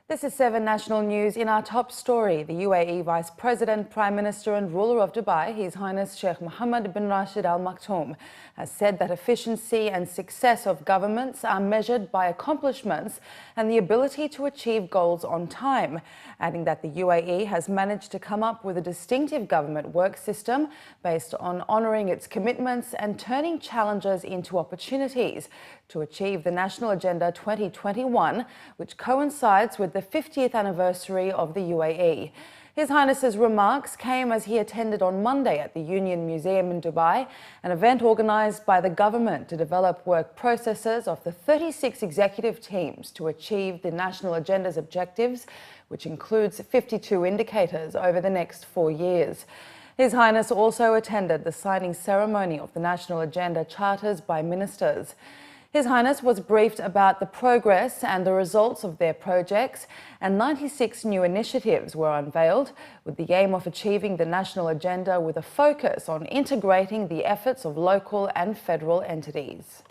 This is 7 National News. In our top story, the UAE Vice President, Prime Minister and ruler of Dubai, His Highness Sheikh Mohammed bin Rashid Al Maktoum, has said that efficiency and success of governments are measured by accomplishments and the ability to achieve goals on time, adding that the UAE has managed to come up with a distinctive government work system based on honouring its commitments and turning challenges into opportunities to achieve the National Agenda 2021, which coincides with the 50th anniversary of the UAE. His Highness's remarks came as he attended on Monday at the Union Museum in Dubai, an event organised by the government to develop work processes of the 36 executive teams to achieve the National Agenda's objectives, which includes 52 indicators over the next 4 years. His Highness also attended the signing ceremony of the National Agenda charters by ministers. His Highness was briefed about the progress and the results of their projects, and 96 new initiatives were unveiled with the aim of achieving the national agenda with a focus on integrating the efforts of local and federal entities.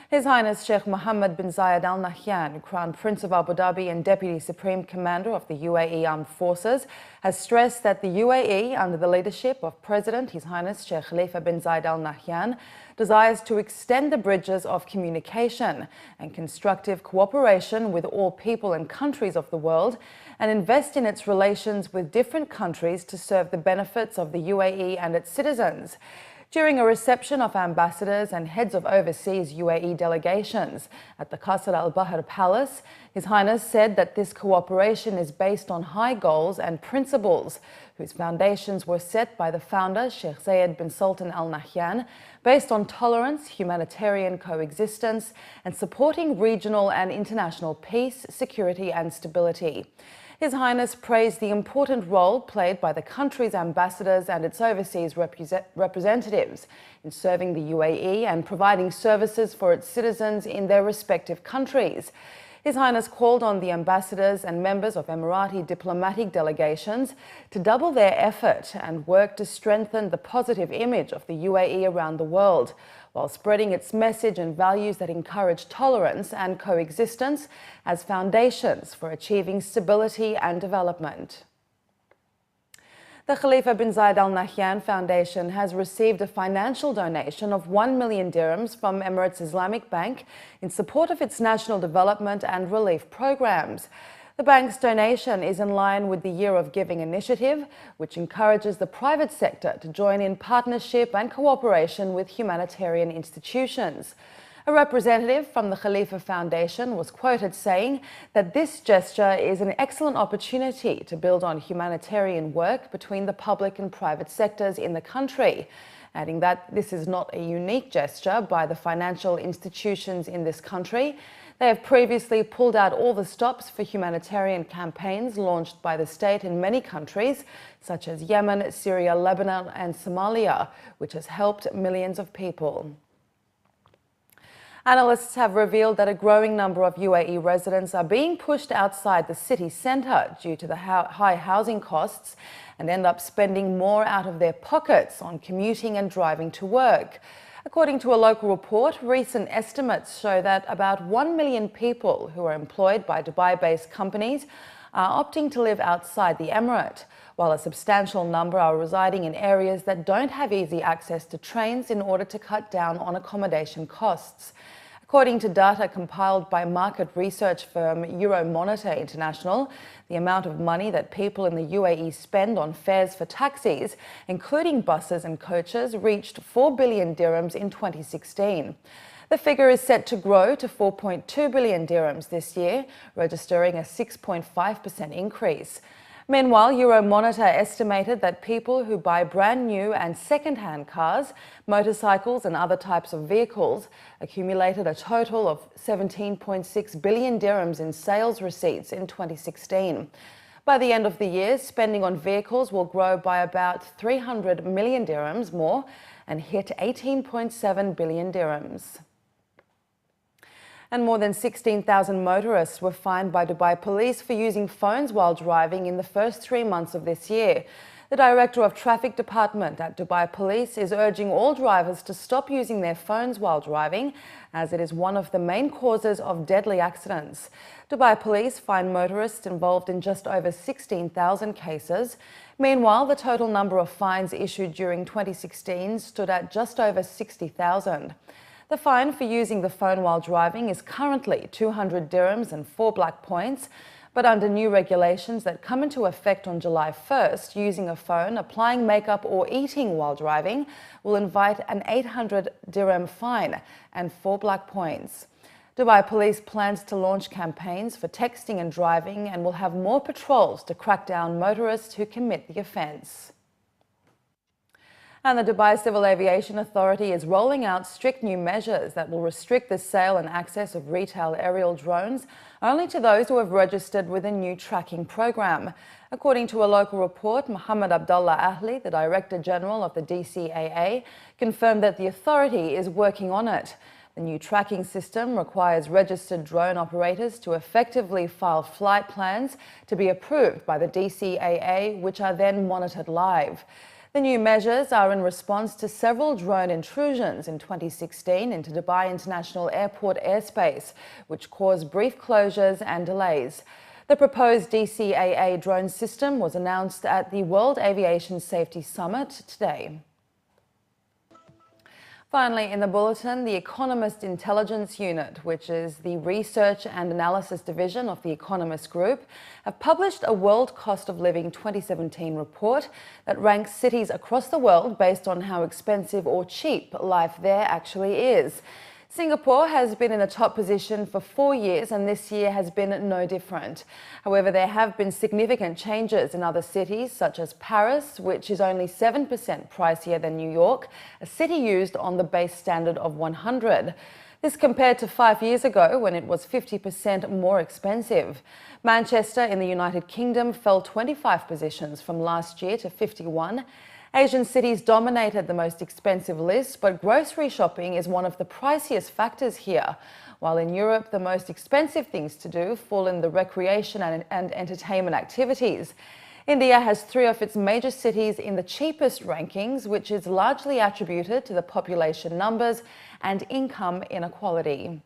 His Highness Sheikh Mohamed bin Zayed Al Nahyan, Crown Prince of Abu Dhabi and Deputy Supreme Commander of the UAE Armed Forces, has stressed that the UAE, under the leadership of President His Highness Sheikh Khalifa bin Zayed Al Nahyan, desires to extend the bridges of communication and constructive cooperation with all people and countries of the world and invest in its relations with different countries to serve the benefits of the UAE and its citizens. During a reception of ambassadors and heads of overseas UAE delegations at the Qasr Al Bahr Palace, His Highness said that this cooperation is based on high goals and principles, whose foundations were set by the founder, Sheikh Zayed bin Sultan Al Nahyan, based on tolerance, humanitarian coexistence, and supporting regional and international peace, security and stability. His Highness praised the important role played by the country's ambassadors and its overseas representatives in serving the UAE and providing services for its citizens in their respective countries. His Highness called on the ambassadors and members of Emirati diplomatic delegations to double their effort and work to strengthen the positive image of the UAE around the world, while spreading its message and values that encourage tolerance and coexistence as foundations for achieving stability and development. The Khalifa bin Zayed Al Nahyan Foundation has received a financial donation of 1 million dirhams from Emirates Islamic Bank in support of its national development and relief programs. The bank's donation is in line with the Year of Giving initiative, which encourages the private sector to join in partnership and cooperation with humanitarian institutions. A representative from the Khalifa Foundation was quoted saying that this gesture is an excellent opportunity to build on humanitarian work between the public and private sectors in the country, adding that this is not a unique gesture by the financial institutions in this country. They have previously pulled out all the stops for humanitarian campaigns launched by the state in many countries, such as Yemen, Syria, Lebanon and Somalia, which has helped millions of people. Analysts have revealed that a growing number of UAE residents are being pushed outside the city centre due to the high housing costs and end up spending more out of their pockets on commuting and driving to work. According to a local report, recent estimates show that about 1 million people who are employed by Dubai-based companies are opting to live outside the emirate, while a substantial number are residing in areas that don't have easy access to trains in order to cut down on accommodation costs. According to data compiled by market research firm Euromonitor International, the amount of money that people in the UAE spend on fares for taxis, including buses and coaches, reached 4 billion dirhams in 2016. The figure is set to grow to 4.2 billion dirhams this year, registering a 6.5% increase. Meanwhile, Euromonitor estimated that people who buy brand new and second-hand cars, motorcycles and other types of vehicles accumulated a total of 17.6 billion dirhams in sales receipts in 2016. By the end of the year, spending on vehicles will grow by about 300 million dirhams more and hit 18.7 billion dirhams. And more than 16,000 motorists were fined by Dubai police for using phones while driving in the first 3 months of this year. The Director of Traffic Department at Dubai Police is urging all drivers to stop using their phones while driving, as it is one of the main causes of deadly accidents. Dubai Police find motorists involved in just over 16,000 cases. Meanwhile, the total number of fines issued during 2016 stood at just over 60,000. The fine for using the phone while driving is currently 200 dirhams and 4 black points. But under new regulations that come into effect on July 1st, using a phone, applying makeup or eating while driving will invite an 800 dirham fine and 4 black points. Dubai Police plans to launch campaigns for texting and driving and will have more patrols to crack down motorists who commit the offence. And the Dubai Civil Aviation Authority is rolling out strict new measures that will restrict the sale and access of retail aerial drones only to those who have registered with a new tracking program. According to a local report, Mohamed Abdullah Ahli, the Director General of the DCAA, confirmed that the authority is working on it. The new tracking system requires registered drone operators to effectively file flight plans to be approved by the DCAA, which are then monitored live. The new measures are in response to several drone intrusions in 2016 into Dubai International Airport airspace, which caused brief closures and delays. The proposed DCAA drone system was announced at the World Aviation Safety Summit today. Finally, in the bulletin, the Economist Intelligence Unit, which is the research and analysis division of the Economist Group, have published a World Cost of Living 2017 report that ranks cities across the world based on how expensive or cheap life there actually is. Singapore has been in the top position for 4 years, and this year has been no different. However, there have been significant changes in other cities, such as Paris, which is only 7% pricier than New York, a city used on the base standard of 100. This compared to 5 years ago, when it was 50% more expensive. Manchester in the United Kingdom fell 25 positions from last year to 51. Asian cities dominated the most expensive list, but grocery shopping is one of the priciest factors here. While in Europe, the most expensive things to do fall in the recreation and entertainment activities. India has 3 of its major cities in the cheapest rankings, which is largely attributed to the population numbers and income inequality.